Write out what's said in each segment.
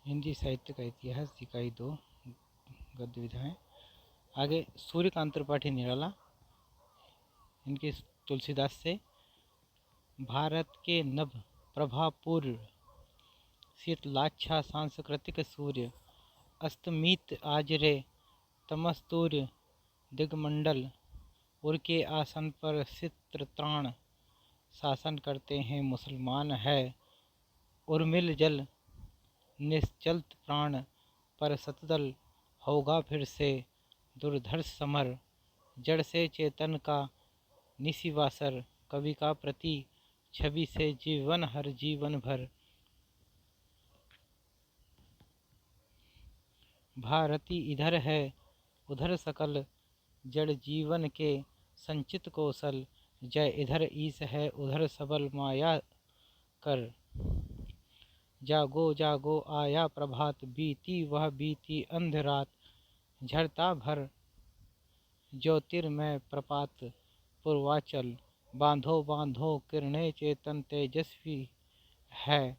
हिंदी साहित्य का इतिहास इकाई 2 गद्य विधाएं। आगे सूर्यकांत त्रिपाठी निराला, इनके तुलसीदास से। भारत के नभ प्रभापूर्ण शीतलाच्छा सांस्कृतिक सूर्य, अस्तमित आज रे तमस्तूर्य दिगमंडल, उर के आसन पर चित्रत्राण शासन करते हैं मुसलमान है, उर्मिल जल निश्चलत प्राण पर सतदल होगा फिर से दुर्धर्ष समर, जड़ से चेतन का निशिवासर, कवि का प्रति छवि से जीवन हर जीवन भर। भारती इधर है उधर सकल, जड़ जीवन के संचित कौशल, जय इधर ईश है उधर सबल माया कर। जागो जागो आया प्रभात, बीती वह बीती अंधरात, झरता भर ज्योतिर्मय प्रपात पूर्वाचल, बांधो बांधो किरणें चेतन तेजस्वी है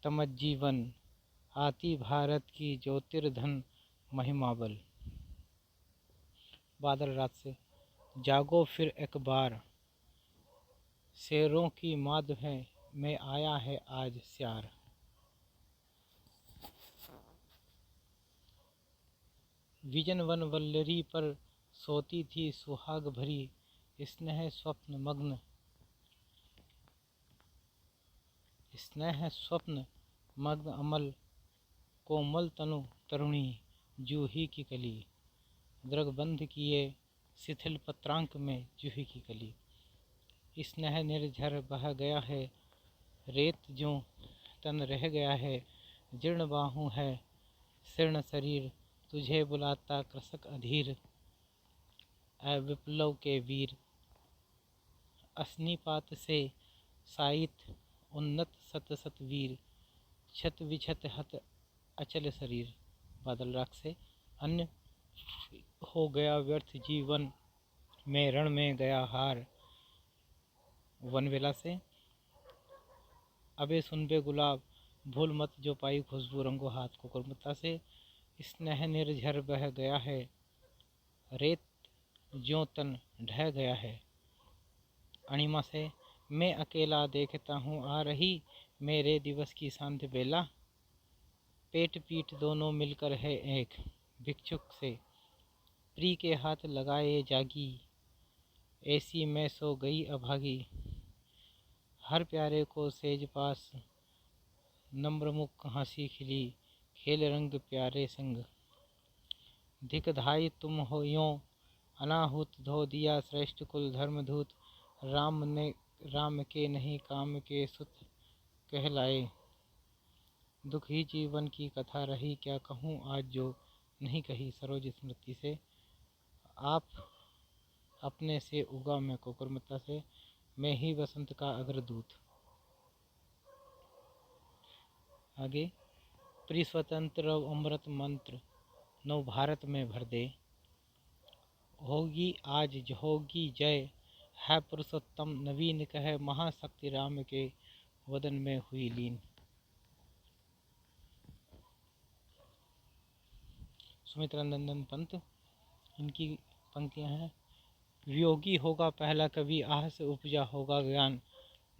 तमज्जीवन, आती भारत की ज्योतिर्धन महिमा बल। बादल रात से। जागो फिर एक बार, शेरों की माद में आया है आज श्यार। विजन वन वल्लरी पर सोती थी सुहाग भरी, स्नेह स्वप्न मग्न अमल, कोमल तनु तरुणी जूही की कली, दृगबंध किए शिथिल पत्रांक में जूही की कली। स्नेह निर्झर बह गया है, रेत जो तन रह गया है, जीर्ण बाहु है शीर्ण शरीर, तुझे बुलाता कृषक अधीर, ए विप्लव के वीर। अस्निपात से साइत उन्नत सत सत वीर, छत विछत हत अचल शरीर। बादल राग से। अन्य हो गया व्यर्थ जीवन में रण में गया हार। वनवेला से। अबे सुनबे गुलाब भूल मत जो पाई खुशबू रंगो हाथ। कुकुरमुत्ता से। स्नेह निर्झर बह गया है, रेत ज्यों तन ढह गया है। अणिमा से। मैं अकेला देखता हूँ आ रही मेरे दिवस की शांत बेला, पेट पीठ दोनों मिलकर है एक। भिक्षुक से। प्री के हाथ लगाए जागी, ऐसी मैं सो गई अभागी, हर प्यारे को सेज पास नम्र मुख हंसी खिली, खेल रंग प्यारे संग। धिकधाई तुम हो यों अनाहुत, धो दिया श्रेष्ठ कुल धर्मधूत, राम के नहीं काम के सुत कहलाए। दुख ही जीवन की कथा रही, क्या कहूँ आज जो नहीं कही। सरोज स्मृति से। आप अपने से उगा मैं। कुकुरमुत्ता से। मैं ही वसंत का अग्रदूत। आगे। प्रिय स्वतंत्र अमृत मंत्र नव भारत में भर दे, होगी आज होगी जय, है पुरुषोत्तम नवीन कह, महाशक्ति राम के वदन में हुई लीन। सुमित्रा नंदन पंत, इनकी पंक्तियां हैं। वियोगी होगा पहला कवि, आह से उपजा होगा ज्ञान,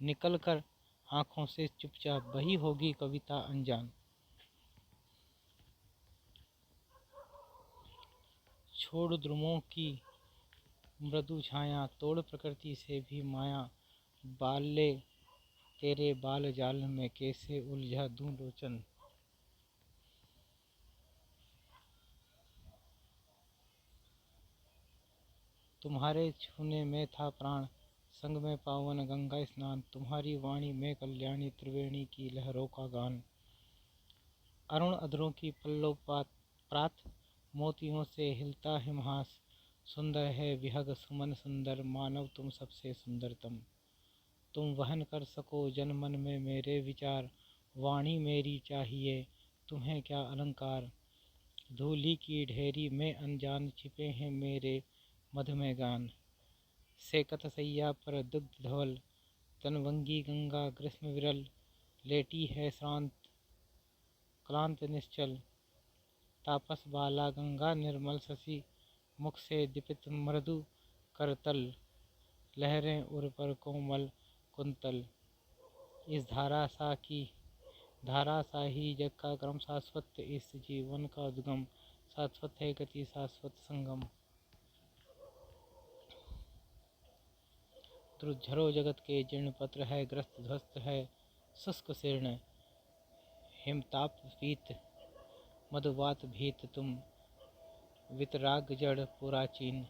निकल कर आँखों से चुपचाप वही होगी कविता अनजान। छोड़ द्रुमों की मृदु छाया, तोड़ प्रकृति से भी माया, बाले तेरे बाल जाल में कैसे उलझा दूं लोचन। तुम्हारे छूने में था प्राण, संग में पावन गंगा स्नान, तुम्हारी वाणी में कल्याणी, त्रिवेणी की लहरों का गान। अरुण अधरों की पल्लव प्रात, मोतियों से हिलता हिमहास, सुंदर है विहग सुमन सुंदर, मानव तुम सबसे सुंदरतम। तुम वहन कर सको जन मन में मेरे विचार, वाणी मेरी चाहिए तुम्हें क्या अलंकार। धूली की ढेरी में अनजान छिपे हैं मेरे मधुमेह गान, सेकत सैया पर दुग्ध धवल, तनवंगी गंगा ग्रीष्म विरल, लेटी है श्रांत क्लांत निश्चल तापस बाला गंगा निर्मल शशि मुख से दीपित मृदु करतल लहरें उर पर कोमल कुंतल। इस धारा सा ही जग का क्रम शाश्वत, इस जीवन का उद्गम शाश्वत है गति शाश्वत संगम। ध्रुझरो जगत के जीर्ण पत्र है, ग्रस्त ध्वस्त है शुष्क शीर्ण। हिमताप पीत मधुवात भीत तुम, वितराग जड़ पुराचीन।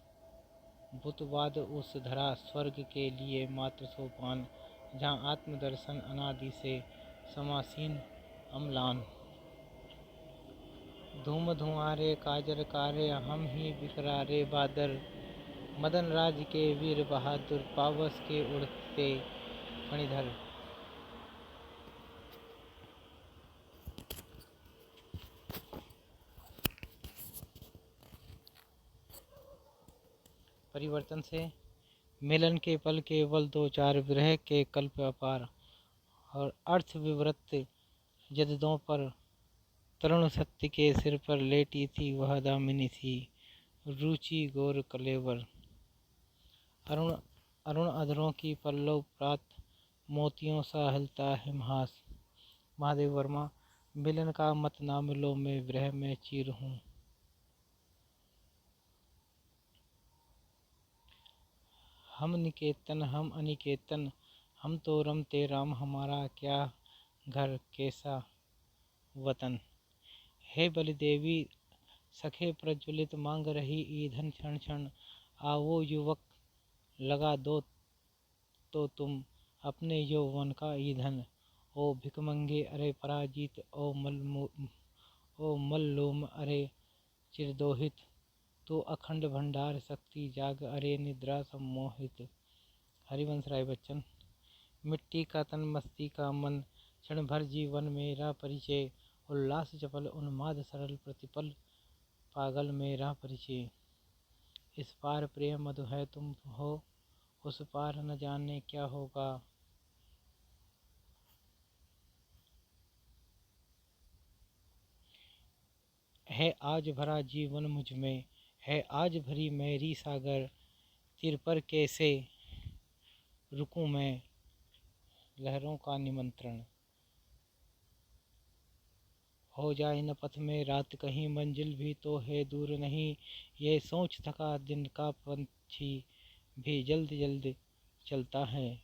भूतवाद उस धरा स्वर्ग के लिए मात्र सोपान, जहाँ आत्मदर्शन अनादि से समासीन अम्लान। धूम धुआरे काजर कारे हम ही बिखरारे बादर, मदन राज के वीर बहादुर पावस के उड़ते फणिधर। परिवर्तन से मिलन के पल केवल दो चार, विरह के कल्प अपार और अर्थ विवृत जदों पर। तरुण सत्य के सिर पर लेटी थी वह दामिनी सी, रुचि गोर कलेवर। अरुण अरुण अधरों की पल्लव प्रात, मोतियों सा हिलता है हास। महादेव वर्मा। मिलन का मत ना मिलो, मैं विरह में चीर हूँ। हम निकेतन हम अनिकेतन, हम तो रमते राम, हमारा क्या घर कैसा वतन। हे बलिदेवी सखे प्रज्वलित मांग रही ईंधन क्षण क्षण। आओ युवक लगा दो तो तुम अपने यौवन का ईंधन। ओ भिकमंगे अरे पराजित, ओ मल्लोम अरे चिरदोहित। तो अखंड भंडार शक्ति जाग, अरे निद्रा सम्मोहित। हरिवंश राय बच्चन। मिट्टी का तन मस्ती का मन, क्षण भर जीवन मेरा परिचय। उल्लास चपल उन्माद सरल प्रतिपल, पागल मेरा परिचय। इस पार प्रेम मधु है तुम हो, उस पार न जाने क्या होगा। है आज भरा जीवन मुझ में, है आज भरी मेरी सागर। तीर पर कैसे रुकूं मैं, लहरों का निमंत्रण। हो जाए न पथ में रात कहीं, मंजिल भी तो है दूर नहीं। ये सोच थका दिन का पंछी भी जल्द जल्द चलता है।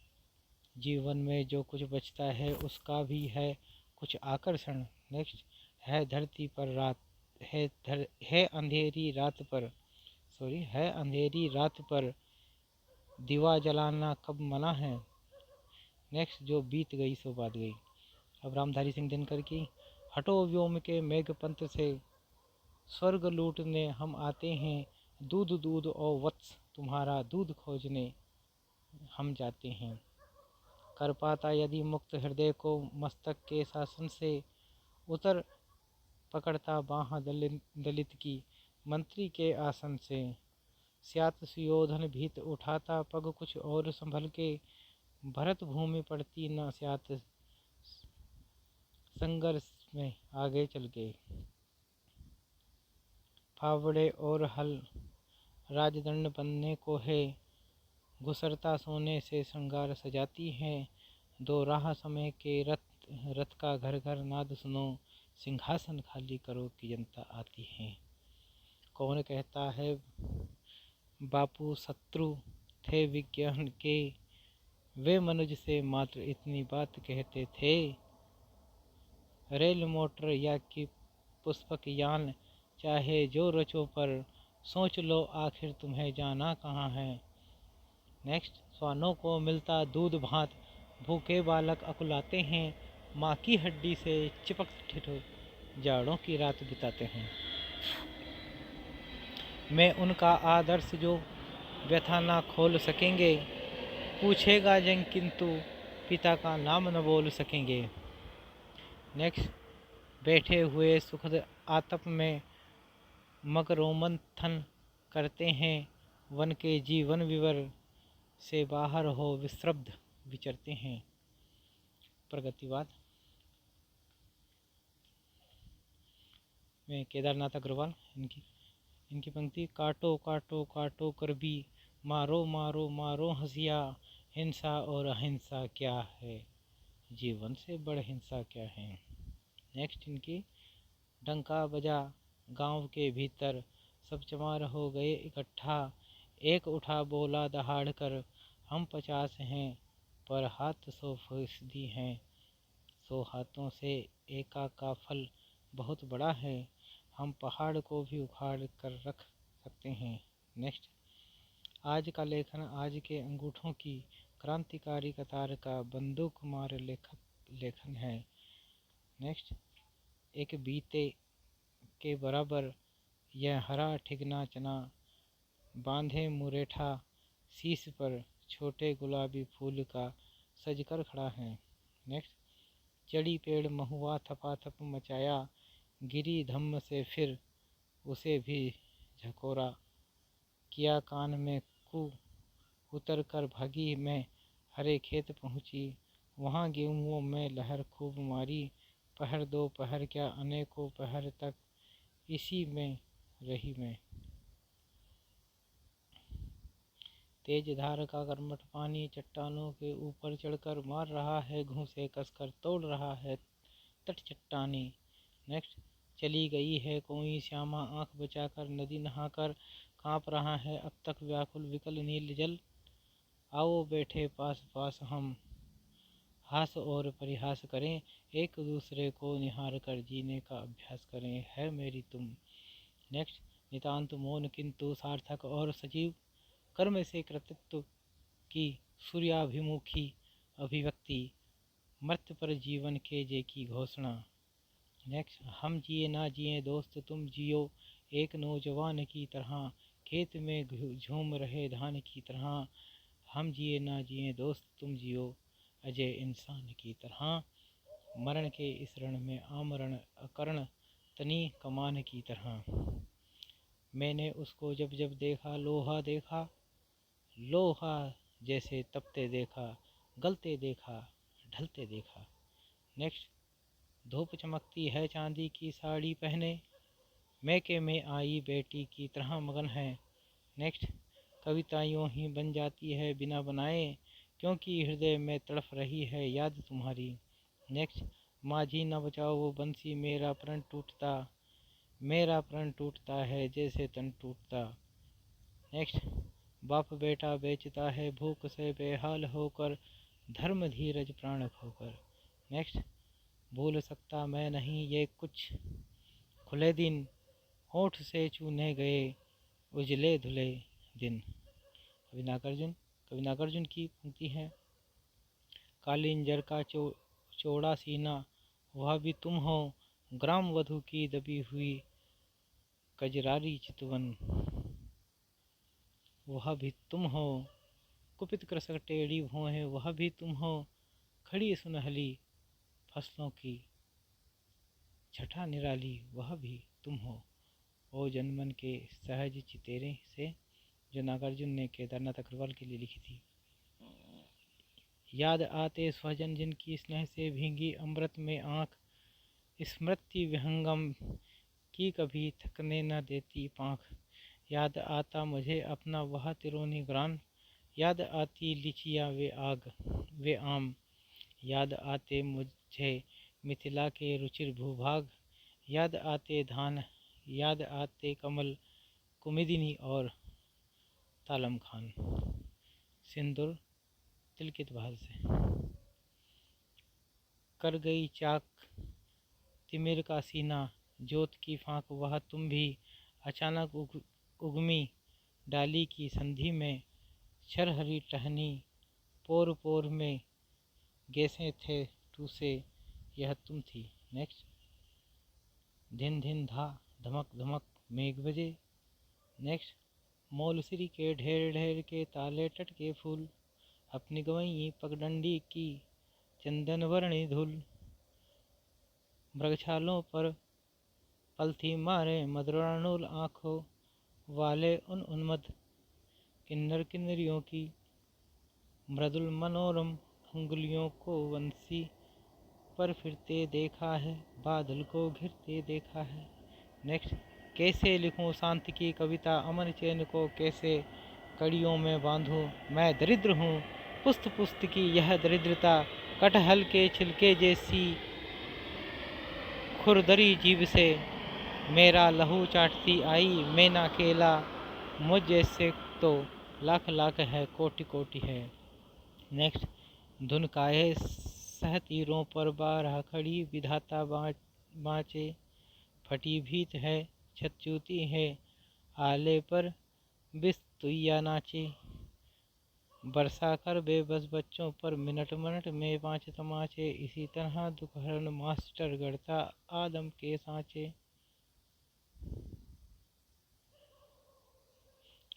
जीवन में जो कुछ बचता है उसका भी है कुछ आकर्षण। नेक्स्ट है धरती पर रात, है अंधेरी रात पर, है अंधेरी रात पर दिवा जलाना कब मना है। नेक्स्ट जो बीत गई सो बात गई। अब रामधारी सिंह दिनकर की। हटो व्योम के मेघ पंथ से, स्वर्ग लूटने हम आते हैं। दूध दूध और वत्स तुम्हारा दूध खोजने हम जाते हैं। कर पाता यदि मुक्त हृदय को मस्तक के शासन से, उतर पकड़ता बाह दलित की मंत्री के आसन से। स्यात सुयोधन भीत उठाता पग कुछ और संभल के, भरत भूमि पड़ती न स्यात संघर्ष में आगे चल के। फावड़े और हल राजदंड बनने को है, घुसरता सोने से श्रृंगार सजाती है। दो राह समय के रथ का घर घर नाद सुनो, सिंहासन खाली करो कि जनता आती है। कौन कहता है बापू शत्रु थे विज्ञान के, वे मनुज से मात्र इतनी बात कहते थे। रेल मोटर या कि पुष्पक यान, चाहे जो रचो पर सोच लो आखिर तुम्हें जाना कहाँ है। नेक्स्ट स्वानों को मिलता दूध भात, भूखे बालक अकुलाते हैं। माँ की हड्डी से चिपक ठिठुर जाड़ों की रात बिताते हैं। मैं उनका आदर्श जो व्यथा ना खोल सकेंगे, पूछेगा जंग किंतु पिता का नाम न बोल सकेंगे। नेक्स्ट बैठे हुए सुखद आतप में मगरोमंथन करते हैं। वन के जीवन विवर से बाहर हो विश्रब्ध विचरते हैं। प्रगतिवाद। में केदारनाथ अग्रवाल इनकी पंक्ति, काटो काटो काटो कर भी, मारो मारो मारो हंसिया, हिंसा और अहिंसा क्या है, जीवन से बड़ हिंसा क्या है। नेक्स्ट इनकी, डंका बजा गांव के भीतर, सब चमार हो गए इकट्ठा, एक उठा बोला दहाड़ कर, हम 50 हैं पर हाथ 100% हैं, 100 हाथों से एका का फल बहुत बड़ा है, हम पहाड़ को भी उखाड़ कर रख सकते हैं। नेक्स्ट, आज का लेखन आज के अंगूठों की क्रांतिकारी कतार का बंदूक मार लेखन है। नेक्स्ट, एक बीते के बराबर यह हरा ठिगना चना, बांधे मुरेठा शीश पर, छोटे गुलाबी फूल का सजकर खड़ा है। नेक्स्ट, चढ़ी पेड़ महुआ थपाथप मचाया, गिरी धम्म से फिर उसे भी झकोरा, किया कान में कू, उतर कर भागी मैं हरे खेत पहुँची, वहाँ गेहूँओं में लहर खूब मारी, पहर दो पहर क्या अनेकों पहर तक इसी में रही मैं। तेज धार का कर्मठ पानी चट्टानों के ऊपर चढ़कर मार रहा है, घूंसे कसकर तोड़ रहा है तट चट्टानी। नेक्स्ट, चली गई है कोई श्यामा आंख बचाकर, नदी नहाकर कांप रहा है अब तक व्याकुल विकल नील जल, आओ बैठे पास पास हम, हास और परिहास करें, एक दूसरे को निहार कर जीने का अभ्यास करें, है मेरी तुम। नेक्स्ट, नितांत मौन किंतु सार्थक और सजीव, कर्म से कृतित्व की सूर्याभिमुखी अभिव्यक्ति, मृत्यु पर जीवन के जे की घोषणा। नेक्स्ट, हम जिए ना जिए दोस्त तुम जियो, एक नौजवान की तरह, खेत में झूम रहे धान की तरह, हम जिए ना जिए दोस्त तुम जियो, अजय इंसान की तरह, मरण के इस रण में आमरण अकर्ण तनी कमान की तरह। मैंने उसको जब जब देखा लोहा देखा, लोहा जैसे तपते देखा, गलते देखा, ढलते देखा। नेक्स्ट, धूप चमकती है चांदी की साड़ी पहने, मैके में आई बेटी की तरह मगन है। नेक्स्ट, कविता यूं ही बन जाती है बिना बनाए, क्योंकि हृदय में तड़फ रही है याद तुम्हारी। नेक्स्ट, माझी न बचाओ वो बंसी, मेरा प्रण टूटता है जैसे तन टूटता। नेक्स्ट, बाप बेटा बेचता है भूख से बेहाल होकर, धर्म धीरज प्राण खोकर। नेक्स्ट, भूल सकता मैं नहीं ये कुछ खुले दिन, होठ से चूने गए उजले धुले दिन। कवि नागार्जुन की पंक्ति है, कालिंजर का चौड़ा सीना वह भी तुम हो, ग्राम वधु की दबी हुई कजरारी चितवन वह भी तुम हो, कुपित कृषक टेढ़ी भौहें वह भी तुम हो, खड़ी सुनहली फसलों की छठा निराली वह भी तुम हो। ओ जनमन के सहज चितेरे से, जो नागार्जुन ने केदारनाथ अग्रवाल के लिए लिखी थी। याद आते स्वजन जिनकी स्नेह से भींगी अमृत में आँख, स्मृति विहंगम की कभी थकने न देती पाँख, याद आता मुझे अपना वह तिरोनी ग्रान, याद आती लिचिया वे आम, याद आते मुझे मिथिला के रुचिर भूभाग, याद आते धान, याद आते कमल कुमुदिनी और तालम खान। सिंदूर तिलकित बहाल से। कर गई चाक तिमिर का सीना, जोत की फांक वह तुम भी, अचानक उगमी डाली की संधि में, छरहरी टहनी पोर पोर में, गैसे थे टूसे यह तुम थी। नेक्स्ट, धिन धिन धा धमक धमक मेघ बजे। नेक्स्ट, मौलश्री के ढेर ढेर के ताले टटके फूल, अपनी गवैयी पगडंडी की चंदन वर्णी धूल, मृगछालों पर पलथी मारे मधुरानुल आँखों वाले उन उन्मद किन्नर किन्नरियों की, मृदुल मनोरम अंगुलियों को वंशी पर फिरते देखा है, बादल को घिरते देखा है, नेक्स्ट, कैसे लिखूं शांति की कविता, अमन चैन को कैसे कड़ियों में बांधूं, मैं दरिद्र हूँ पुस्त पुस्त की यह दरिद्रता, कटहल के छिलके जैसी खुरदरी जीभ से मेरा लहू चाटती आई, मैं ना अकेला मुझ जैसे तो लाख लाख है, कोटि कोटि है। नेक्स्ट, धुन काहे सह तीरों पर बारह खड़ी, विधाता बाँचे फटी भीत है, छत चूती है आले पर बिस्तुइया नाचे, बरसा कर बेबस बच्चों पर मिनट मिनट में 5 तमाचे, इसी तरह दुखहरण मास्टर गढ़ता आदम के सांचे।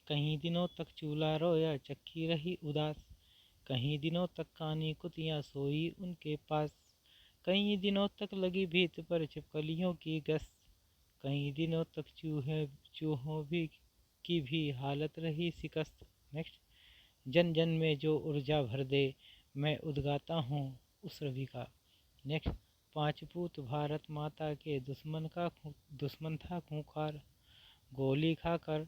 कहीं दिनों तक चूल्हा रोया चक्की रही उदास, कहीं दिनों तक कानी कुतियाँ सोई उनके पास, कई दिनों तक लगी भीत पर छिपकलियों की गश्त, कई दिनों तक चूहों भी की भी हालत रही शिकस्त। नेक्स्ट, जन जन में जो ऊर्जा भर दे, मैं उद्गाता हूँ उस रवि का। नेक्स्ट, 5 पूत भारत माता के दुश्मन था खूंखार, गोली खाकर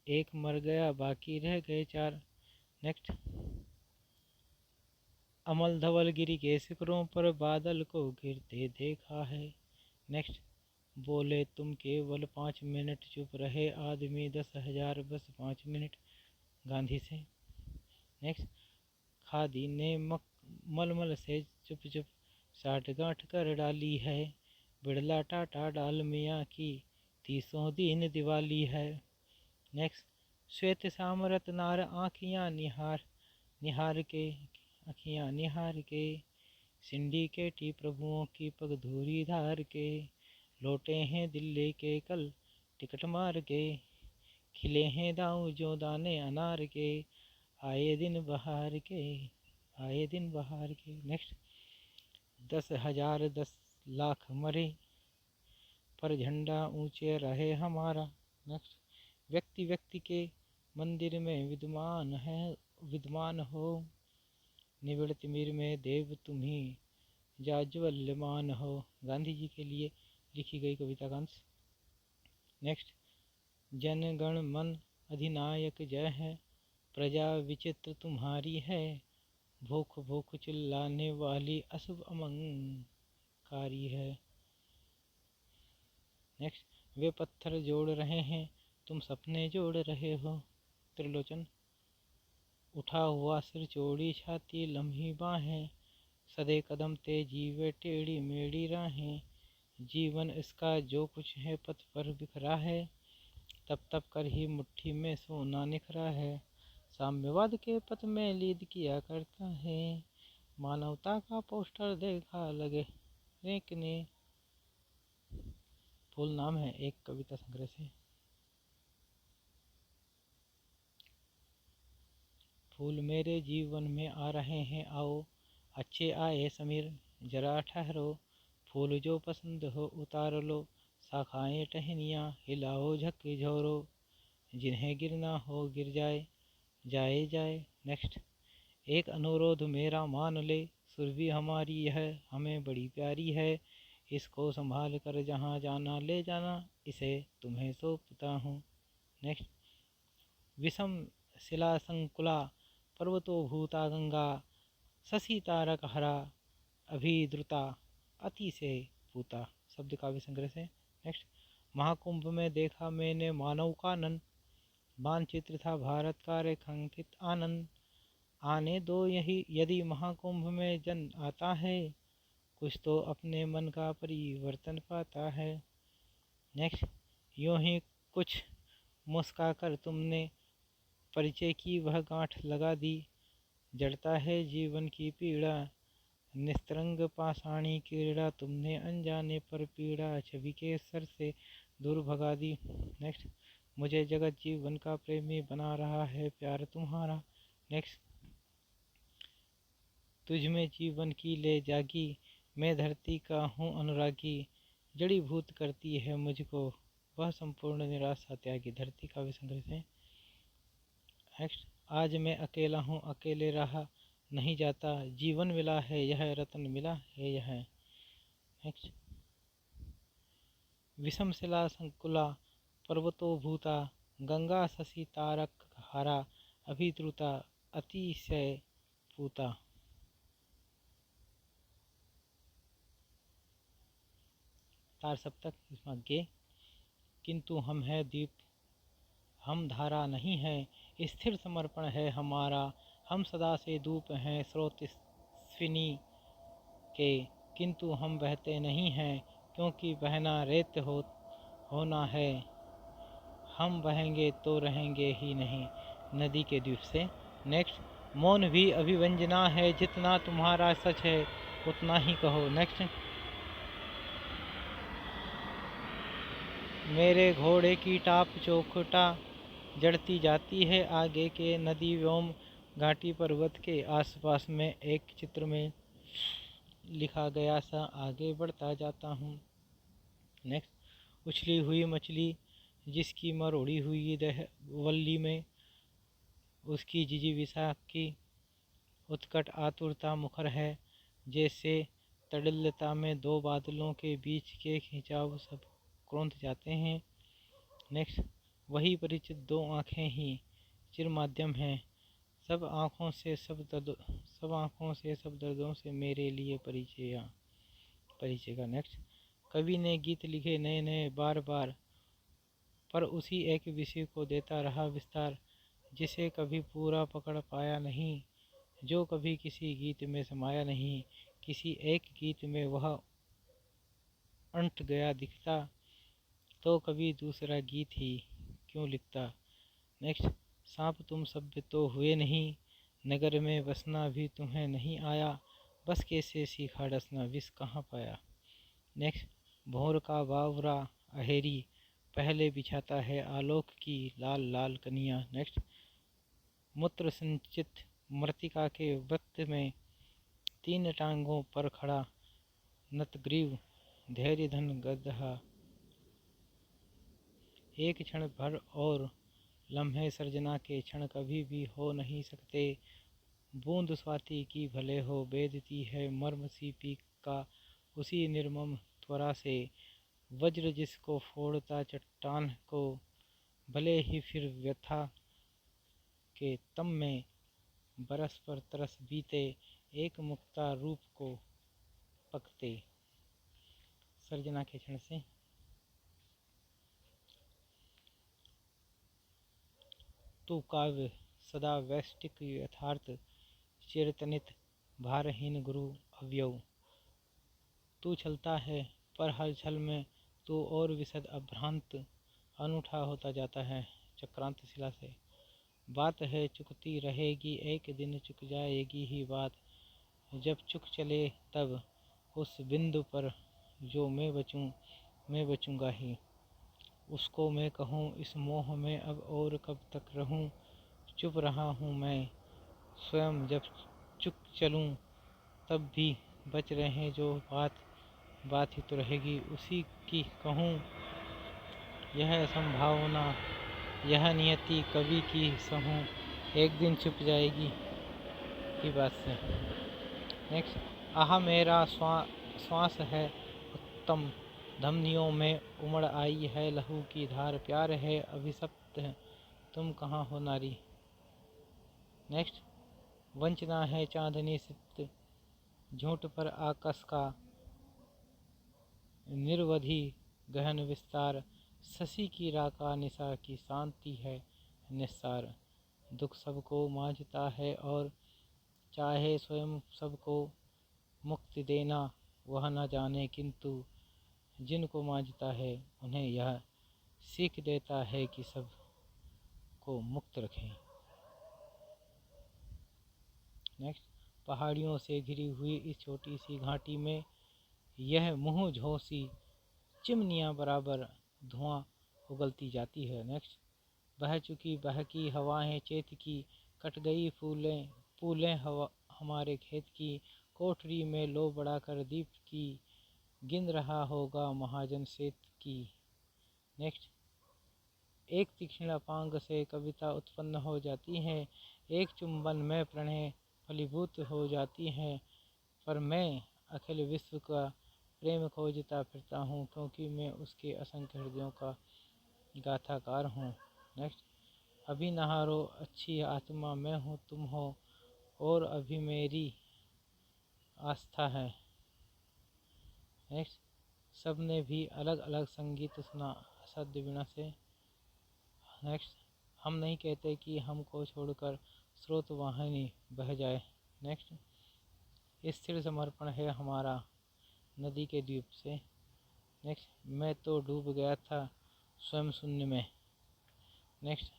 एक मर गया बाकी रह गए 4। नेक्स्ट, अमल धवल गिरी के शिखरों पर बादल को गिरते देखा है। नेक्स्ट, बोले तुम केवल 5 मिनट, चुप रहे आदमी 10,000 बस 5 मिनट, गांधी से। नेक्स्ट, खादी ने मलमल से चुप चुप साठ गांठ कर डाली है, बिड़ला टाटा डालमिया की 30 दिन दिवाली है। नेक्स्ट, श्वेत सामरत नार आँखियाँ निहार निहार के आँखियाँ निहार के, सिंडिकेटी प्रभुओं की पगधूरी धार के, लौटे हैं दिल्ली के कल टिकट मार के, खिले हैं दाऊ जो दाने अनार के, आए दिन बहार के आए दिन बहार के। नेक्स्ट, 10,000 10 लाख मरे पर झंडा ऊंचे रहे हमारा। नेक्स्ट, व्यक्ति व्यक्ति के मंदिर में विद्वान हो, निबिड़ तिमिर में देव तुम्ही जाज्वल्यमान हो, गांधी जी के लिए लिखी गई कविता का अंश। नेक्स्ट, जन गण मन अधिनायक जय है, प्रजा विचित्र तुम्हारी है, भूख भूख चिल्लाने वाली अशुभ अमंकारी है। नेक्स्ट, वे पत्थर जोड़ रहे हैं तुम सपने जोड़ रहे हो, त्रिलोचन। उठा हुआ सिर चौड़ी छाती लम्ही बाहें, सदे कदम तेजी वे टेढ़ी मेढ़ी राहें, जीवन इसका जो कुछ है पथ पर बिखरा है, तब तब कर ही मुट्ठी में सोना निखरा है, साम्यवाद के पथ में लीद किया करता है, मानवता का पोस्टर देखा लगे रेंकने। फूल नाम है एक कविता संग्रह से। फूल मेरे जीवन में आ रहे हैं आओ, अच्छे आए समीर जरा ठहरो, फूल जो पसंद हो उतार लो, शाखाएं टहनियाँ हिलाओ झकझोरो, जिन्हें गिरना हो गिर जाए जाए जाए। नेक्स्ट, एक अनुरोध मेरा मान ले, सुरभि हमारी यह हमें बड़ी प्यारी है, इसको संभाल कर जहाँ जाना ले जाना, इसे तुम्हें सौंपता हूँ। नेक्स्ट, विषम शिला संकुला पर्वतो भूता गंगा, शशि तारक हरा अभिद्रुता अति से पूता, शब्द काव्य संग्रह से। नेक्स्ट, महाकुंभ में देखा मैंने मानव का नन, मानचित्र था भारत का रेखांकित आनंद, आने दो यही यदि महाकुंभ में जन आता है, कुछ तो अपने मन का परिवर्तन पाता है। नेक्स्ट, यूं ही कुछ मुस्का कर तुमने परिचय की वह गांठ लगा दी, जड़ता है जीवन की पीड़ा, निस्तरंग पाषाणी क्रीड़ा, तुमने अनजाने पर पीड़ा छवि के सर से दूर भगा दी। नेक्स्ट, मुझे जगत जीवन का प्रेमी बना रहा है प्यार तुम्हारा। नेक्स्ट, तुझ में जीवन की ले जागी, मैं धरती का हूँ अनुरागी, जड़ी भूत करती है मुझको वह संपूर्ण निराशा त्यागी, धरती काव्य संग्रह से। नेक्स्ट, आज मैं अकेला हूँ अकेले रहा नहीं जाता, जीवन मिला है यह रतन मिला है यह। नेक्स्ट, विषमशिला संकुला पर्वतो भूता गंगा शशि तारक हारा अभिद्रुता अतिशय पूता। तार सप्तक इसमें गे। किंतु हम है दीप हम धारा नहीं है, स्थिर समर्पण है हमारा, हम सदा से धूप हैं स्रोत स्विनी के, किंतु हम बहते नहीं हैं क्योंकि बहना रेत होना है, हम बहेंगे तो रहेंगे ही नहीं। नदी के द्वीप से। नेक्स्ट, मौन भी अभिव्यंजना है, जितना तुम्हारा सच है उतना ही कहो। नेक्स्ट, मेरे घोड़े की टाप चौखटा जड़ती जाती है आगे के नदी व्योम घाटी पर्वत के आसपास में एक चित्र में लिखा गया सा आगे बढ़ता जाता हूँ। नेक्स्ट, उछली हुई मछली जिसकी मरोड़ी हुई वल्ली में उसकी जिजीविषा की उत्कट आतुरता मुखर है, जैसे तड़िल्लता में दो बादलों के बीच के खिंचाव सब क्रोंध जाते हैं। नेक्स्ट, वही परिचित दो आँखें ही चिर माध्यम हैं, सब आँखों से सब दर्दों से मेरे लिए परिचय का। नेक्स्ट, कवि ने गीत लिखे नए नए बार बार, पर उसी एक विषय को देता रहा विस्तार, जिसे कभी पूरा पकड़ पाया नहीं, जो कभी किसी गीत में समाया नहीं, किसी एक गीत में वह अंट गया दिखता, तो कभी दूसरा गीत ही क्यों लिखता। नेक्स्ट, सांप तुम सभ्य तो हुए नहीं, नगर में बसना भी तुम्हें नहीं आया, बस कैसे सीखा डसना विष कहाँ पाया। नेक्स्ट, भोर का बावरा अहेरी पहले बिछाता है आलोक की लाल लाल कनिया। नेक्स्ट, मूत्र संचित मृतिका के वृत्त में तीन टांगों पर खड़ा नतग्रीव धैर्य धन गदहा, एक क्षण भर और लम्हे सर्जना के क्षण कभी भी हो नहीं सकते, बूंद स्वाति की भले हो बेदती है मर्म सीपी का उसी निर्मम त्वरा से, वज्र जिसको फोड़ता चट्टान को भले ही फिर व्यथा के तम में बरस पर तरस बीते, एक मुक्ता रूप को पकते। सर्जना के क्षण से। तू काव्य सदा वैष्टिक यथार्थ चिरतनित भारहीन गुरु अवयव, तू चलता है पर हर छल में तू और विशद अभ्रांत अनूठा होता जाता है। चक्रांत शिला से। बात है चुकती रहेगी एक दिन चुक जाएगी ही बात, जब चुक चले तब उस बिंदु पर जो मैं बचूंगा ही, उसको मैं कहूँ इस मोह में अब और कब तक रहूँ, चुप रहा हूँ मैं स्वयं जब चुक चलूँ तब भी बच रहे जो बात ही तो रहेगी उसी की कहूँ, यह संभावना यह नियति कवि की सहूँ, एक दिन छुप जाएगी की बात से। नेक्स्ट, आह मेरा श्वास है उत्तम धमनियों में उमड़ आई है लहू की धार, प्यार है अभिशप्त तुम कहाँ हो नारी। नेक्स्ट, वंचना है चांदनी सित झूठ पर आकाश का निर्वधि गहन विस्तार, शशि की राका निशा की शांति है निस्सार, दुख सबको मांझता है और चाहे स्वयं सबको मुक्ति देना, वह न जाने किंतु जिनको मांझता है उन्हें यह सीख देता है कि सब को मुक्त रखें। नेक्स्ट, पहाड़ियों से घिरी हुई इस छोटी सी घाटी में यह मुँह झोंसी चिमनियाँ बराबर धुआं उगलती जाती है। नेक्स्ट, बह चुकी बहकी हवाएं चेत की, कट गई फूलें हमारे खेत की, कोठरी में लो बढ़ाकर दीप की गिन रहा होगा महाजन सेत की। नेक्स्ट, एक तीक्ष्ण अपांग से कविता उत्पन्न हो जाती है, एक चुंबन में प्रणय फलीभूत हो जाती है, पर मैं अखिल विश्व का प्रेम खोजता फिरता हूँ, क्योंकि मैं उसके असंख्य हृदयों का गाथाकार हूँ। नेक्स्ट, अभी नहारो अच्छी आत्मा, मैं हूँ तुम हो और अभी मेरी आस्था है। नेक्स्ट, सबने भी अलग अलग संगीत सुना असाध्य वीणा से। नेक्स्ट, हम नहीं कहते कि हमको छोड़कर स्रोत वाहिनी बह जाए। नेक्स्ट, स्थिर समर्पण है हमारा नदी के द्वीप से। नेक्स्ट, मैं तो डूब गया था स्वयं शून्य में। नेक्स्ट,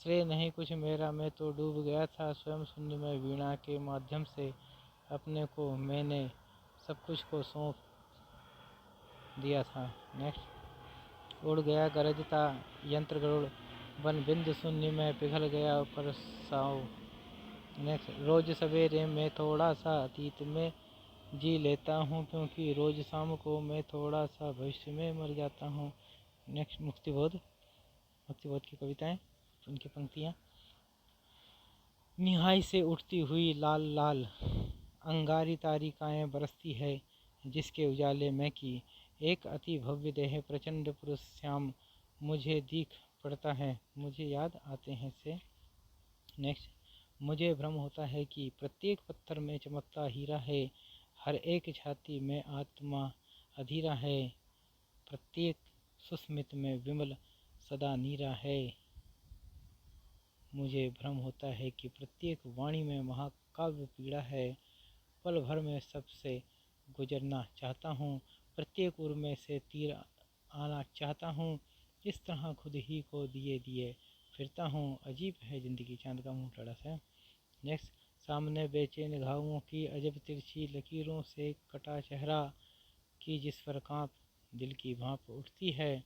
श्रेय नहीं कुछ मेरा, मैं तो डूब गया था स्वयं शून्य में, वीणा के माध्यम से अपने को मैंने सब कुछ को सौंप दिया था। नेक्स्ट, उड़ गया गरजता यंत्र गरुड़, वन बिंद शून्य में पिघल गया ऊपर साओ। नेक्स्ट, रोज सवेरे मैं थोड़ा सा अतीत में जी लेता हूँ, क्योंकि रोज शाम को मैं थोड़ा सा भविष्य में मर जाता हूँ। नेक्स्ट, मुक्तिबोध की कविताएं, उनकी पंक्तियाँ। निहाई से उठती हुई लाल लाल अंगारी तारिकाएं बरसती है, जिसके उजाले में की एक अति भव्य देह प्रचंड पुरुष श्याम मुझे दिख पड़ता है, मुझे याद आते हैं से। नेक्स्ट, मुझे भ्रम होता है कि प्रत्येक पत्थर में चमकता हीरा है, हर एक छाती में आत्मा अधीरा है, प्रत्येक सुस्मित में विमल सदा नीरा है। मुझे भ्रम होता है कि प्रत्येक वाणी में महाकाव्य पीड़ा है, पल भर में सबसे गुजरना चाहता हूँ, प्रत्येक उर में से तीर आना चाहता हूँ, इस तरह खुद ही को दिए दिए फिरता हूँ, अजीब है ज़िंदगी। चांद का मुँह टेढ़ा सा। नेक्स्ट, सामने बेचैन घावों की अजब तिरछी लकीरों से कटा चेहरा, कि जिस पर कांप दिल की भाप उठती है,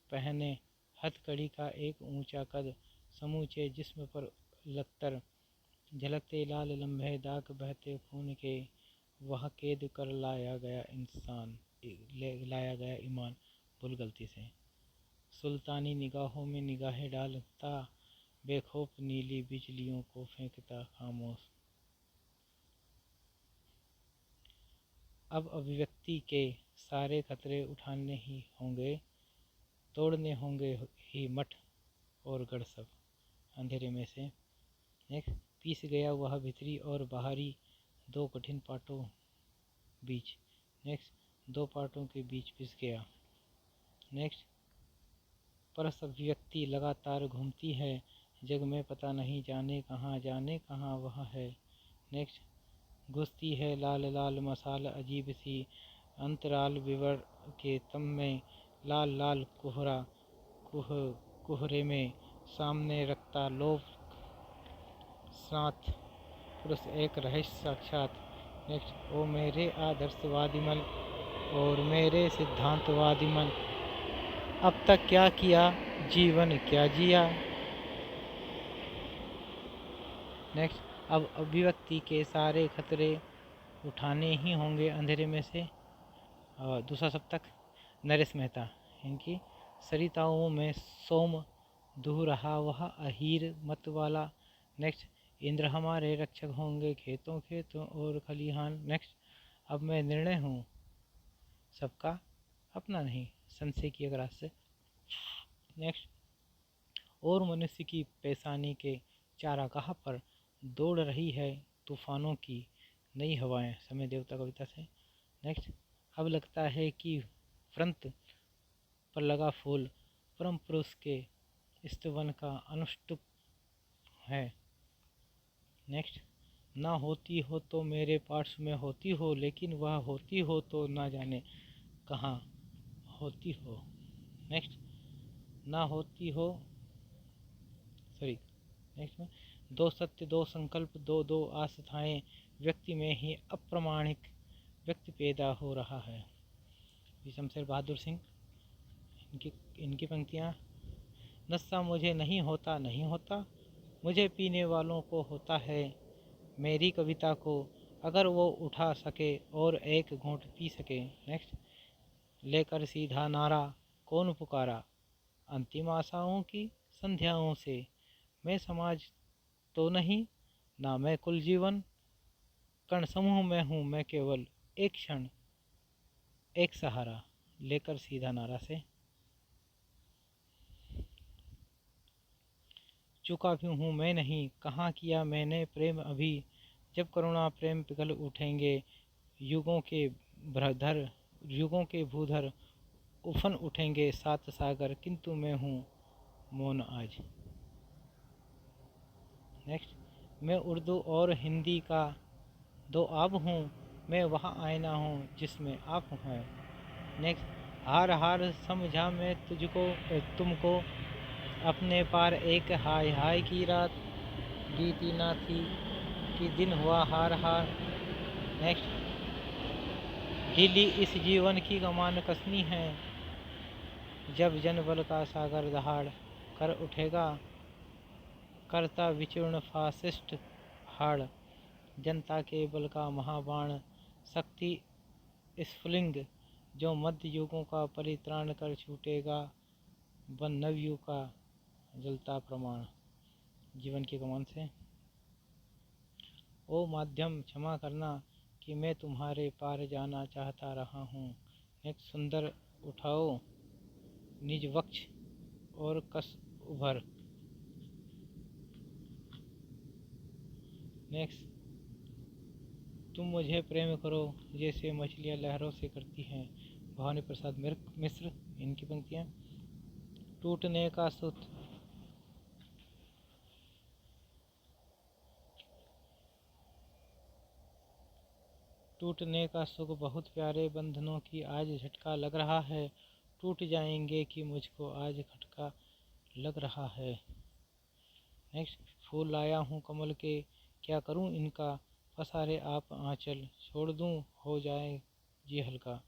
पहने हथकड़ी का एक ऊंचा कद, समूचे जिस्म पर लत्तर झलकते लाल लम्हे दाग बहते खून के, वह कैद कर लाया गया ईमान भूल गलती से। सुल्तानी निगाहों में निगाहें डालता बेखौफ नीली बिजलियों को फेंकता खामोश। अब अभिव्यक्ति के सारे खतरे उठाने ही होंगे, तोड़ने होंगे ही मठ और गढ़ सब अंधेरे में से। नेक्स्ट, पीस गया वह भीतरी और बाहरी दो कठिन पाटों बीच। नेक्स्ट, दो पाटों के बीच पिस गया। नेक्स्ट, परस अभिव्यक्ति लगातार घूमती है जग में, पता नहीं जाने कहाँ वह है। नेक्स्ट, घुसती है लाल लाल मसाल अजीब सी अंतराल विवर के तम में, लाल लाल कुहरे में सामने रखता लोभ साथ पुरुष एक रहस्य साक्षात। नेक्स्ट, ओ मेरे आदर्शवादी मन और मेरे सिद्धांतवादी मन, अब तक क्या किया जीवन क्या जिया। नेक्स्ट, अब अभिव्यक्ति के सारे खतरे उठाने ही होंगे अंधेरे में से। दूसरा सप्तक नरेश मेहता, इनकी सरिताओं में सोम दुह रहा वह अहीर मत वाला। नेक्स्ट, इंद्र हमारे रक्षक होंगे खेतों खेतों और खलिहान। नेक्स्ट, अब मैं निर्णय हूँ सबका अपना नहीं, संशय की अगर से। नेक्स्ट, और मनुष्य की पेशानी के चारागाह पर दौड़ रही है तूफानों की नई हवाएं, समय देवता कविता से। नेक्स्ट, अब लगता है कि फ्रंत पर लगा फूल परम पुरुष के स्तवन का अनुष्टुप है। नेक्स्ट, ना होती हो तो मेरे पार्श्व में होती हो, लेकिन वह होती हो तो ना जाने कहाँ होती हो। नेक्स्ट, ना होती हो नेक्स्ट में दो सत्य दो संकल्प दो दो आस्थाएं, व्यक्ति में ही अप्रमाणिक व्यक्ति पैदा हो रहा है। शमशेर बहादुर सिंह, इनकी पंक्तियाँ। नशा मुझे नहीं होता, मुझे पीने वालों को होता है, मेरी कविता को अगर वो उठा सके और एक घूंट पी सके। नेक्स्ट, लेकर सीधा नारा कौन पुकारा, अंतिम आशाओं की संध्याओं से, मैं समाज तो नहीं ना मैं कुल जीवन, कण समूह में हूँ मैं केवल एक क्षण, एक सहारा लेकर सीधा नारा से। चुका भी हूँ मैं नहीं, कहाँ किया मैंने प्रेम अभी, जब करुणा प्रेम पिघल उठेंगे युगों के भूधर उफन उठेंगे सात सागर, किंतु मैं हूँ मौन आज। नेक्स्ट, मैं उर्दू और हिंदी का दो आब हूँ, मैं वहाँ आईना हूँ जिसमें आप हैं। नेक्स्ट, हार हार समझा मैं तुमको, अपने पार एक हाय हाय की रात, बीती ना थी कि दिन हुआ हार हार। नेक्स्ट, ढीली इस जीवन की कमान कसनी है, जब जनबल का सागर दहाड़ कर उठेगा, करता विचूर्ण फासिस्ट हाड़, जनता के बल का महाबाण शक्ति स्फुलिंग, जो मध्य युगों का परित्राण कर छूटेगा, वन नवयुग का जलता प्रमाण। जीवन की कमान से। ओ माध्यम क्षमा करना कि मैं तुम्हारे पार जाना चाहता रहा हूँ। नेक्स्ट, सुंदर उठाओ निज वक्ष और कस उभर। नेक्स्ट, तुम मुझे प्रेम करो जैसे मछलियाँ लहरों से करती हैं। भवानी प्रसाद मिश्र, इनकी पंक्तियाँ। टूटने का सुख बहुत प्यारे बंधनों की आज झटका लग रहा है, टूट जाएंगे कि मुझको आज खटका लग रहा है। नेक्स्ट, फूल लाया हूँ कमल के, क्या करूँ इनका, पसारे आप आंचल, छोड़ दूँ हो जाए जी हल्का।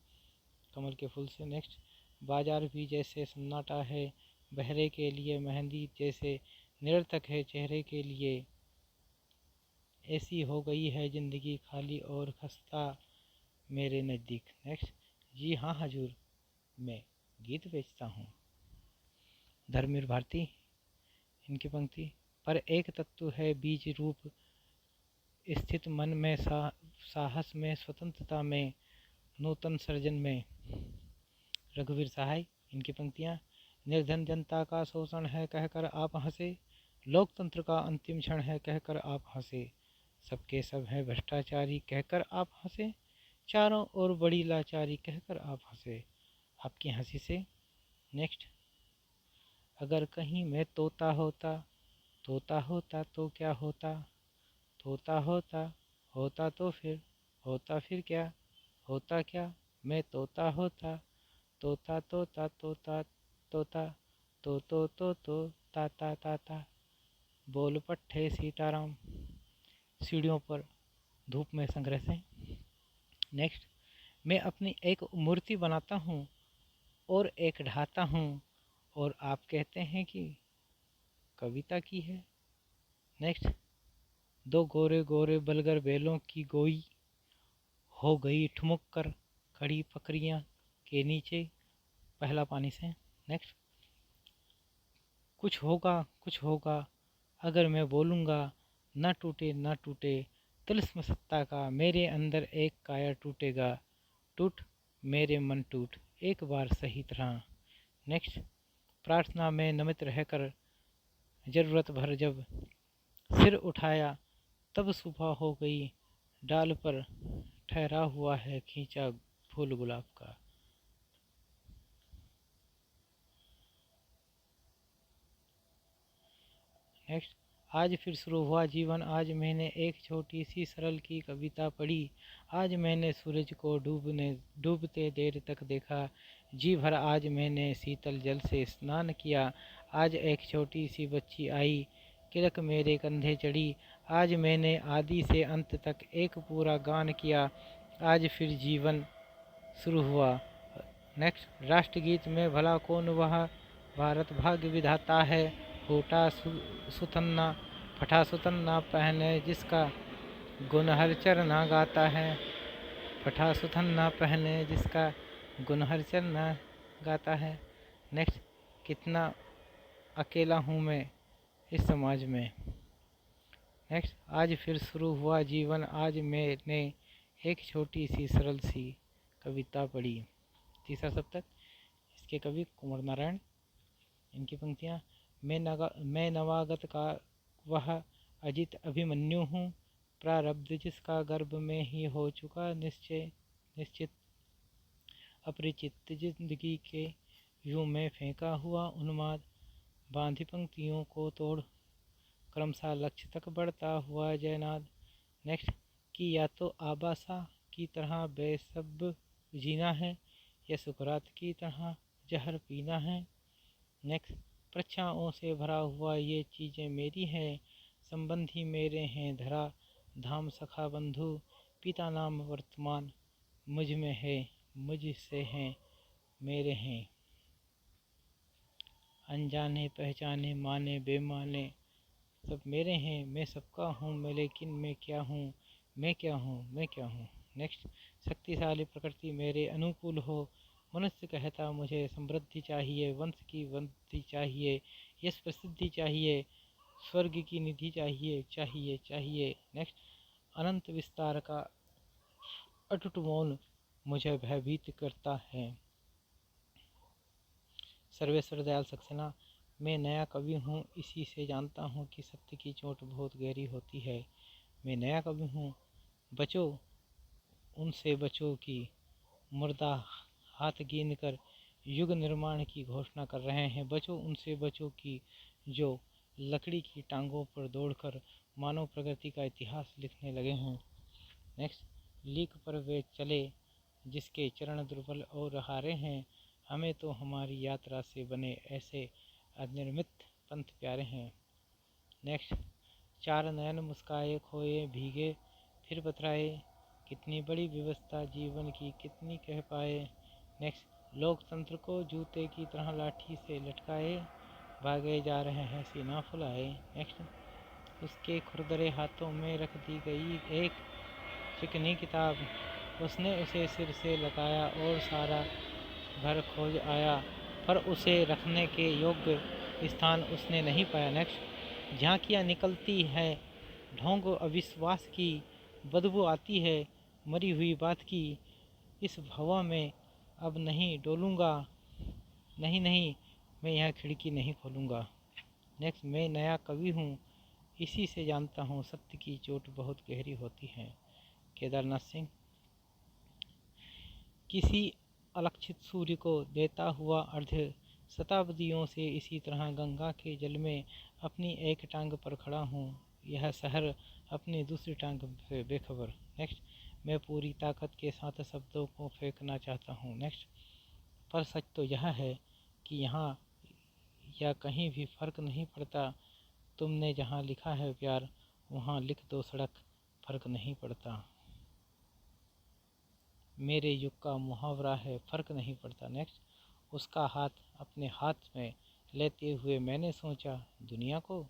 कमल के फूल से। नेक्स्ट, बाजार भी जैसे सन्नाटा है, बहरे के लिए मेहंदी जैसे निरर्थक है चेहरे के लिए, ऐसी हो गई है ज़िंदगी खाली और खस्ता मेरे नज़दीक। नेक्स्ट, जी हाँ हजूर मैं गीत बेचता हूँ। धर्मवीर भारती, इनकी पंक्ति। पर एक तत्व है बीज रूप स्थित मन में, साहस में, स्वतंत्रता में, नूतन सृजन में। रघुवीर सहाय, इनकी पंक्तियाँ। निर्धन जनता का शोषण है कहकर आप हंसे, लोकतंत्र का अंतिम क्षण है कहकर आप हंसे, सबके सब हैं भ्रष्टाचारी कहकर आप हंसे, चारों ओर बड़ी लाचारी कहकर आप हंसे, आपकी हंसी से। नेक्स्ट, अगर कहीं मैं तोता होता तो क्या होता, तोता होता तो फिर क्या होता, क्या मैं तोता होता, तोता तोता तोता तोता तो ता ता। बोल पट्टे सीताराम, सीढ़ियों पर धूप में संग्रह से। नेक्स्ट, मैं अपनी एक मूर्ति बनाता हूँ और एक ढाता हूँ, और आप कहते हैं कि कविता की है। नेक्स्ट, दो गोरे गोरे बलगर बैलों की गोई हो गई ठुमक कर खड़ी पकड़ियाँ के नीचे, पहला पानी से। नेक्स्ट, कुछ होगा अगर मैं बोलूँगा, न टूटे तिलिस्म सत्ता का, मेरे अंदर एक काया टूटेगा, टूट मेरे मन टूट एक बार सही तरह। नेक्स्ट, प्रार्थना में नमित रहकर ज़रूरत भर जब सिर उठाया, तब सुबह हो गई डाल पर ठहरा हुआ है खींचा फूल गुलाब का। नेक्स्ट, आज फिर शुरू हुआ जीवन, आज मैंने एक छोटी सी सरल की कविता पढ़ी, आज मैंने सूरज को डूबते देर तक देखा, जी भर आज मैंने शीतल जल से स्नान किया, आज एक छोटी सी बच्ची आई किलक मेरे कंधे चढ़ी, आज मैंने आदि से अंत तक एक पूरा गान किया, आज फिर जीवन शुरू हुआ। नेक्स्ट, राष्ट्रगीत में भला कौन वह भारत भाग्य विधाता है, फूटा सुतन्ना फटा सुतन्ना पहने जिसका गुण हर चरना गाता है, फटा सुतन्ना पहने जिसका गुण हर चरना गाता है। नेक्स्ट, कितना अकेला हूँ मैं इस समाज में। नेक्स्ट, आज फिर शुरू हुआ जीवन, आज मैंने एक छोटी सी सरल सी कविता पढ़ी। तीसरा सप्तक, इसके कवि कुंवर नारायण। इनकी पंक्तियाँ, मैं नवागत का वह अजित अभिमन्यु हूँ, प्रारब्ध जिसका गर्भ में ही हो चुका निश्चित, अपरिचित जिंदगी के यूं में फेंका हुआ उन्माद, बांधी पंक्तियों को तोड़ क्रमशः लक्ष्य तक बढ़ता हुआ जयनाद। नेक्स्ट, कि या तो आबासा की तरह बेसब जीना है, या सुकरात की तरह जहर पीना है। नेक्स्ट, परीक्षाओं से भरा हुआ ये चीज़ें मेरी हैं, संबंधी मेरे हैं धरा धाम सखा बंधु, पिता नाम वर्तमान मुझ में है, मुझसे हैं मेरे हैं। अनजाने पहचाने माने बेमाने सब मेरे हैं, मैं सबका हूँ मैं, लेकिन मैं क्या हूँ, मैं क्या हूँ, मैं क्या हूँ। नेक्स्ट, शक्तिशाली प्रकृति मेरे अनुकूल हो, मनुष्य कहता मुझे समृद्धि चाहिए, वंश की वृद्धि चाहिए, यश प्रसिद्धि चाहिए, स्वर्ग की निधि चाहिए चाहिए चाहिए। नेक्स्ट, अनंत विस्तार का अटूट मौन मुझे भयभीत करता है। सर्वेश्वर दयाल सक्सेना, मैं नया कवि हूँ, इसी से जानता हूँ कि सत्य की चोट बहुत गहरी होती है। मैं नया कवि हूँ, बचो उनसे बचो कि मुर्दा हाथ गिन कर युग निर्माण की घोषणा कर रहे हैं। बचो उनसे बचो कि जो लकड़ी की टांगों पर दौड़कर मानव प्रगति का इतिहास लिखने लगे हैं। नेक्स्ट, लीक पर वे चले जिसके चरण दुर्बल और हारे हैं, हमें तो हमारी यात्रा से बने ऐसे अनिर्मित पंथ प्यारे हैं। नेक्स्ट, चार नयन मुस्काए खोए भीगे फिर पथराए, कितनी बड़ी व्यवस्था जीवन की कितनी कह पाए। नेक्स्ट, लोकतंत्र को जूते की तरह लाठी से लटकाए, भागे जा रहे हैं सीना फुलाए। नेक्स्ट, उसके खुरदरे हाथों में रख दी गई एक चिकनी किताब, उसने उसे सिर से लगाया और सारा घर खोज आया, पर उसे रखने के योग्य स्थान उसने नहीं पाया। नेक्स्ट, झांकियाँ निकलती है ढोंग अविश्वास की, बदबू आती है मरी हुई बात की, इस भवा में अब नहीं डोलूँगा, नहीं नहीं मैं यह खिड़की नहीं खोलूँगा। नेक्स्ट, मैं नया कवि हूँ, इसी से जानता हूँ सत्य की चोट बहुत गहरी होती है। केदारनाथ सिंह, किसी अलक्षित सूर्य को देता हुआ अर्घ्य, शताब्दियों से इसी तरह गंगा के जल में अपनी एक टांग पर खड़ा हूँ, यह शहर अपनी दूसरी टांग से बेखबर। नेक्स्ट, मैं पूरी ताकत के साथ शब्दों को फेंकना चाहता हूँ। नेक्स्ट, पर सच तो यह है कि यहाँ या कहीं भी फर्क नहीं पड़ता, तुमने जहाँ लिखा है प्यार वहाँ लिख दो सड़क, फर्क नहीं पड़ता। मेरे युग का मुहावरा है फर्क नहीं पड़ता। नेक्स्ट, उसका हाथ अपने हाथ में लेते हुए मैंने सोचा दुनिया को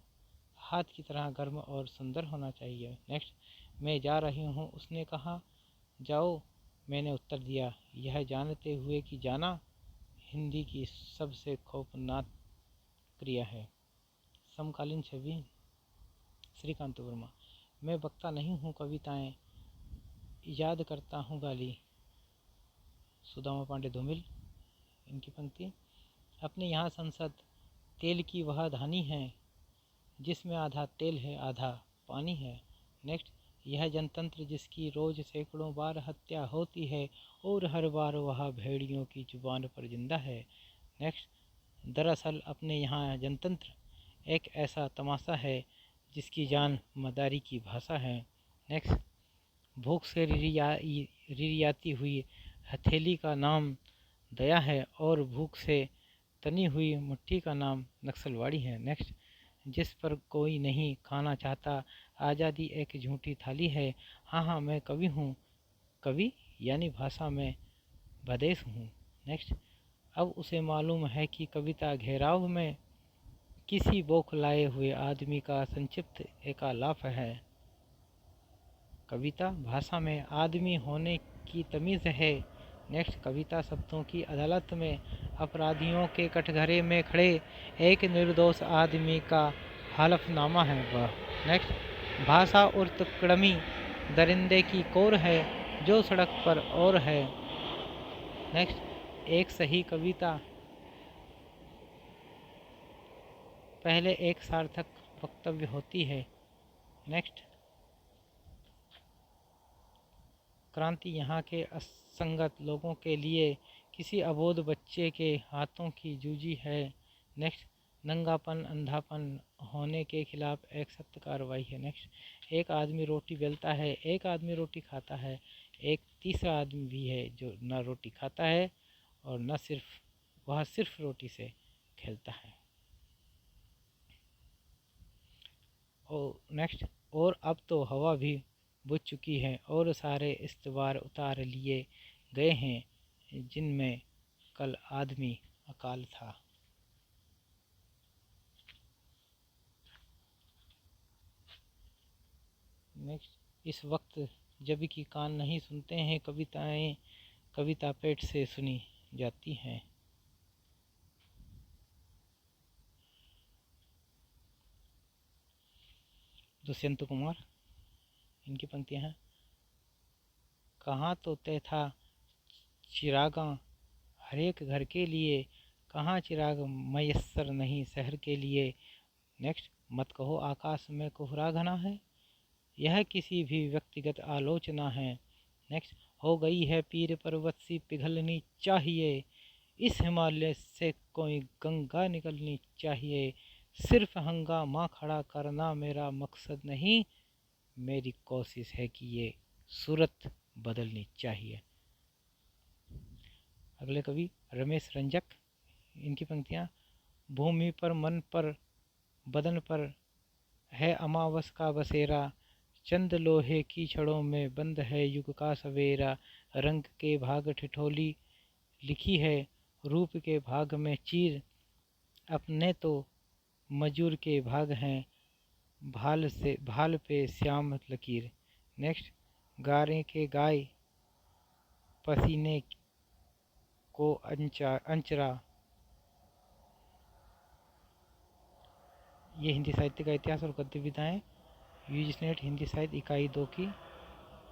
हाथ की तरह गर्म और सुंदर होना चाहिए। नेक्स्ट, मैं जा रही हूँ उसने कहा, जाओ मैंने उत्तर दिया, यह जानते हुए कि जाना हिंदी की सबसे खौफनाक क्रिया है। समकालीन छवि, श्रीकांत वर्मा, मैं वक्ता नहीं हूँ, कविताएं याद करता हूँ गाली। सुदामा पांडे धूमिल, इनकी पंक्ति, अपने यहाँ संसद तेल की वह धानी है, जिसमें आधा तेल है आधा पानी है। नेक्स्ट, यह जनतंत्र जिसकी रोज सैकड़ों बार हत्या होती है और हर बार वह भेड़ियों की जुबान पर जिंदा है। नेक्स्ट, दरअसल अपने यहाँ जनतंत्र एक ऐसा तमाशा है जिसकी जान मदारी की भाषा है। नेक्स्ट, भूख से रिरियाती हुई हथेली का नाम दया है और भूख से तनी हुई मुट्ठी का नाम नक्सलवाड़ी है। नेक्स्ट, जिस पर कोई नहीं खाना चाहता, आज़ादी एक झूठी थाली है। हाँ हाँ मैं कवि हूँ, कवि यानी भाषा में भदेश हूँ। नेक्स्ट, अब उसे मालूम है कि कविता घेराव में किसी बौखलाए हुए आदमी का संक्षिप्त एकालाप है। कविता भाषा में आदमी होने की तमीज़ है। नेक्स्ट, कविता शब्दों की अदालत में अपराधियों के कटघरे में खड़े एक निर्दोष आदमी का हलफनामा है वह। नेक्स्ट, भाषा उर्तक्रमी दरिंदे की कोर है जो सड़क पर और है। नेक्स्ट, एक सही कविता, पहले एक सार्थक वक्तव्य होती है। नेक्स्ट, क्रांति यहाँ के असंगत लोगों के लिए किसी अबोध बच्चे के हाथों की जूझी है। नेक्स्ट, नंगापन अंधापन होने के खिलाफ एक सख्त कार्रवाई है। नेक्स्ट, एक आदमी रोटी बेलता है, एक आदमी रोटी खाता है, एक तीसरा आदमी भी है जो न रोटी खाता है और न वह सिर्फ रोटी से खेलता है। और नेक्स्ट, और अब तो हवा भी बुझ चुकी है और सारे इस्तवार उतार लिए गए हैं जिनमें कल आदमी अकाल था। नेक्स्ट, इस वक्त जब की कान नहीं सुनते हैं, कविता पेट से सुनी जाती हैं। दुष्यंत कुमार, इनकी पंक्तियाँ हैं। कहाँ तो तय था चिरागा हर एक घर के लिए, कहाँ चिराग मयस्सर नहीं शहर के लिए। नेक्स्ट, मत कहो आकाश में कोहरा घना है, यह किसी भी व्यक्तिगत आलोचना है। नेक्स्ट, हो गई है पीर पर्वत सी पिघलनी चाहिए, इस हिमालय से कोई गंगा निकलनी चाहिए। सिर्फ हंगामा खड़ा करना मेरा मकसद नहीं, मेरी कोशिश है कि ये सूरत बदलनी चाहिए। अगले कवि रमेश रंजक, इनकी पंक्तियाँ। भूमि पर मन पर बदन पर है अमावस का बसेरा, चंद लोहे की छड़ों में बंद है युग का सवेरा। रंग के भाग ठिठोली लिखी है, रूप के भाग में चीर, अपने तो मजूर के भाग हैं, भाल पे श्याम लकीर। नेक्स्ट, गारे के गाय पसीने को अंचरा। ये हिंदी साहित्य का इतिहास और गद्य विधाएं यूजीसी नेट हिंदी साहित्य इकाई 2 की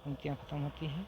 पंक्तियाँ खत्म होती हैं।